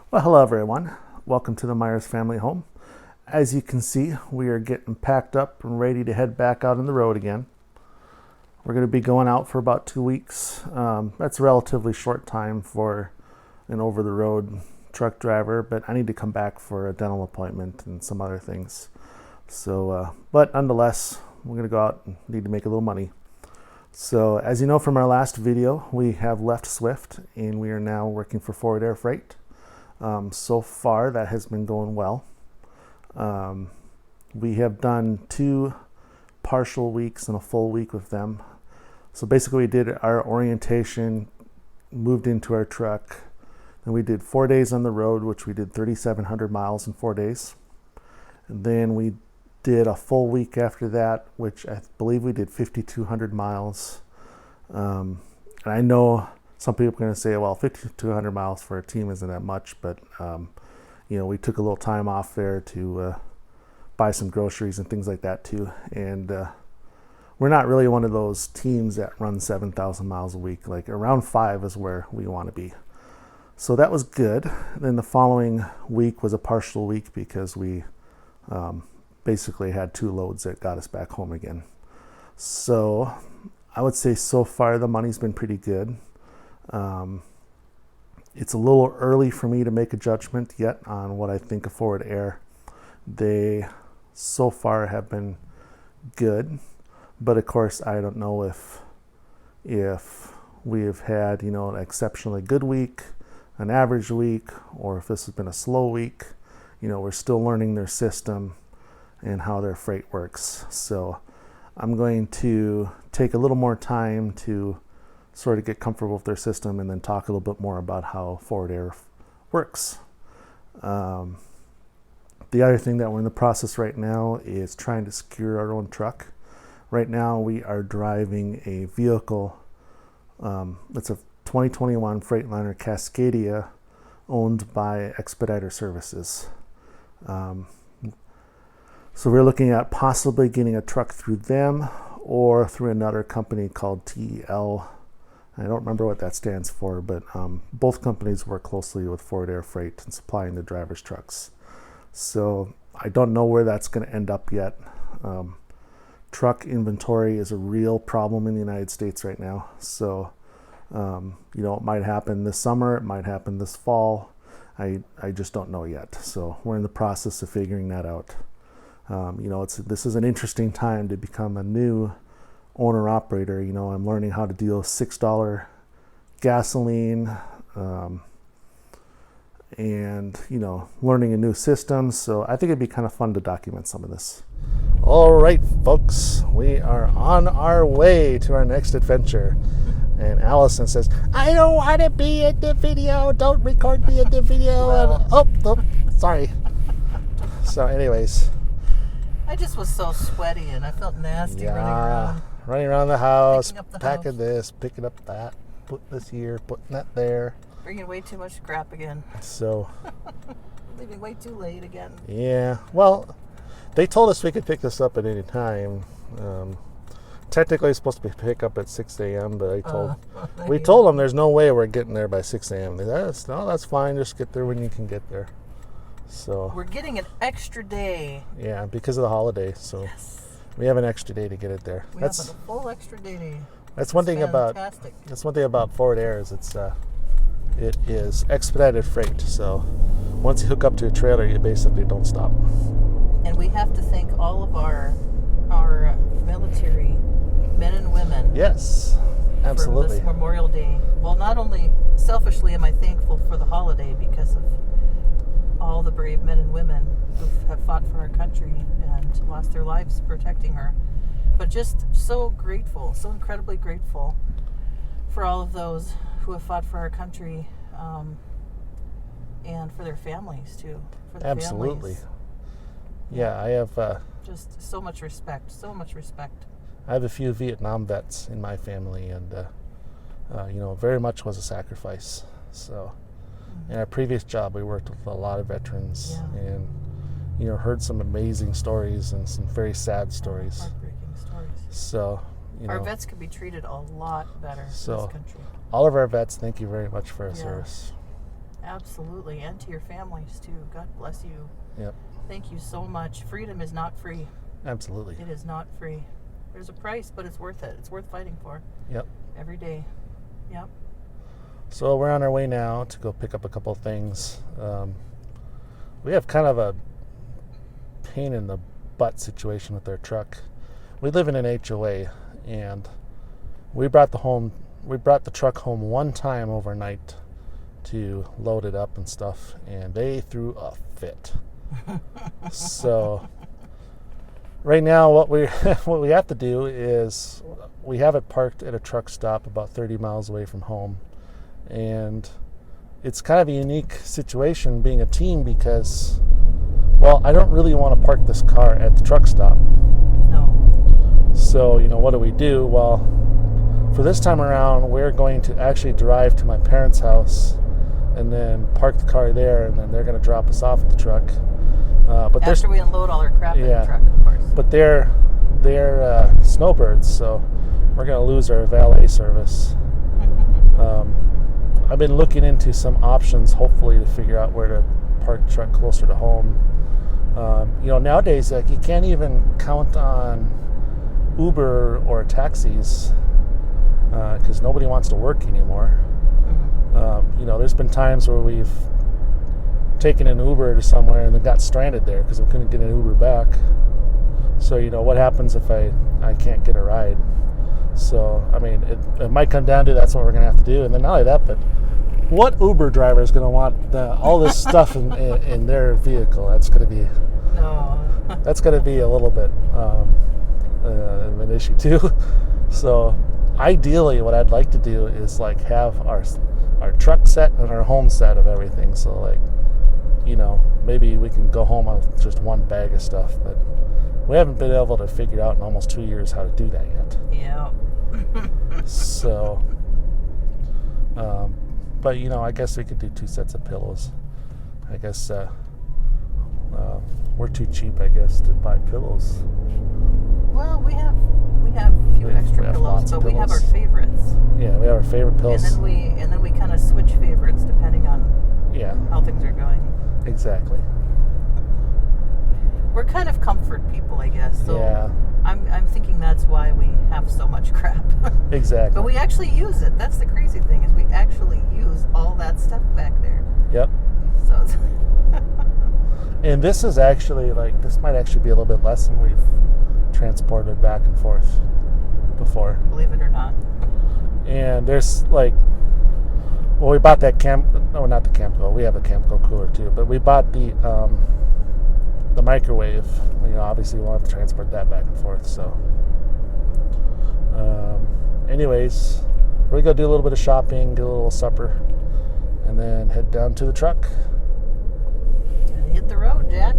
Well, hello everyone. Welcome to the Myers family home. As you can see, we are getting packed up and ready to head back out on the road again. We're going to be going out for about 2 weeks. That's a relatively short time for an over-the-road truck driver, but I need to come back for a dental appointment and some other things. But nonetheless, we're going to go out and need to make a little money. So as you know from our last video, we have left Swift and we are now working for Forward Air Freight. So far, that has been going well. We have done 2 partial weeks and a full week with them. So basically, we did our orientation, moved into our truck, and we did 4 days on the road, which we did 3,700 miles in 4 days. And then we did a full week after that, which I believe we did 5,200 miles. And I know some people are going to say, well, 5,200 miles for a team isn't that much, but we took a little time off there to buy some groceries and things like that too. And we're not really one of those teams that run 7,000 miles a week. Like around 5 is where we want to be. So that was good. Then the following week was a partial week because we basically had 2 loads that got us back home again. So I would say so far the money's been pretty good. It's a little early for me to make a judgment yet on what I think of Forward Air. They so far have been good, but of course I don't know if we have had an exceptionally good week, an average week, or if this has been a slow week. We're still learning their system and how their freight works. So I'm going to take a little more time to sort of get comfortable with their system and then talk a little bit more about how Forward Air works. The other thing that we're in the process right now is trying to secure our own truck. Right now we are driving a vehicle. It's a 2021 Freightliner Cascadia owned by Expediter Services. So we're looking at possibly getting a truck through them or through another company called TEL. I don't remember what that stands for, but both companies work closely with Forward Air Freight and supplying the driver's trucks. So I don't know where that's going to end up yet. Truck inventory is a real problem in the United States right now. So, it might happen this summer, it might happen this fall. I just don't know yet. So we're in the process of figuring that out. This is an interesting time to become a new owner-operator. I'm learning how to deal with $6 gasoline, and learning a new system. So I think it'd be kind of fun to document some of this. All right, folks, we are on our way to our next adventure. And Allison says, I don't want to be in the video. Don't record me in the video. Well. Sorry. So anyways. I just was so sweaty and I felt nasty running around the house, packing house. This, picking up that, putting this here, putting that there. Bringing way too much crap again. So. Leaving way too late again. Yeah. Well, they told us we could pick this up at any time. Technically, it's supposed to be pick up at 6 a.m., but we told them there's no way we're getting there by 6 a.m. They said, no, that's fine. Just get there when you can get there. So we're getting an extra day. Yeah, because of the holiday. So yes. We have an extra day to get it there. We have a full extra day. That's one thing about Forward Air is it is expedited freight. So once you hook up to a trailer, you basically don't stop. And we have to thank all of our military men and women. Yes, absolutely. For this Memorial Day. Well, not only selfishly am I thankful for the holiday because of all the brave men and women who have fought for our country and lost their lives protecting her, but just so grateful, so incredibly grateful for all of those who have fought for our country, and for their families too. For the Absolutely. Families. Yeah, I have just so much respect. I have a few Vietnam vets in my family, and very much was a sacrifice. So. In our previous job, we worked with a lot of veterans, and heard some amazing stories and some very sad stories. Heartbreaking stories. So, our vets could be treated a lot better in this country. All of our vets, thank you very much for our service. Absolutely. And to your families, too. God bless you. Yep. Thank you so much. Freedom is not free. Absolutely. It is not free. There's a price, but it's worth it. It's worth fighting for. Yep. Every day. Yep. So we're on our way now to go pick up a couple of things. We have kind of a pain in the butt situation with our truck. We live in an HOA, and we brought the truck home one time overnight to load it up and stuff, and they threw a fit. So right now what we have to do is we have it parked at a truck stop about 30 miles away from home, and it's kind of a unique situation being a team because, well, I don't really want to park this car at the truck stop. No. So, what do we do? Well, for this time around, we're going to actually drive to my parents' house and then park the car there, and then they're going to drop us off at the truck. But After we unload all our crap in Yeah. the truck, of course. But they're snowbirds, so we're going to lose our valet service. I've been looking into some options, hopefully, to figure out where to park the truck closer to home. Nowadays, like, you can't even count on Uber or taxis because nobody wants to work anymore. There's been times where we've taken an Uber to somewhere and then got stranded there because we couldn't get an Uber back. So, what happens if I can't get a ride? So, it might come down to that's what we're going to have to do. And then not only that, but what Uber driver is going to want all this stuff in their vehicle? That's going to be that's going to be a little bit of an issue too. So, ideally, what I'd like to do is like have our truck set and our home set of everything. So, like, maybe we can go home on just one bag of stuff, but we haven't been able to figure out in almost 2 years how to do that yet. Yeah. So, but I guess we could do 2 sets of pillows. I guess we're too cheap, I guess, to buy pillows. Well, we have a few extra have pillows, lots of but we have our pillows. favorites. Yeah, we have our favorite pillows. And then we kind of switch favorites depending on Yeah, how things are going. exactly. We're kind of comfort people, I guess. So Yeah, I'm thinking that's why we have so much crap. exactly. But we actually use it. That's the crazy thing, is we actually use all that stuff back there. Yep. So it's And this is actually this might actually be a little bit less than we've transported back and forth before. believe it or not. And there's we bought that not the Camco. We have a Camco cooler too, but we bought the microwave. Obviously we won't have to transport that back and forth. So, anyways, we're gonna do a little bit of shopping, do a little supper, and then head down to the truck. Hit the road, Jack.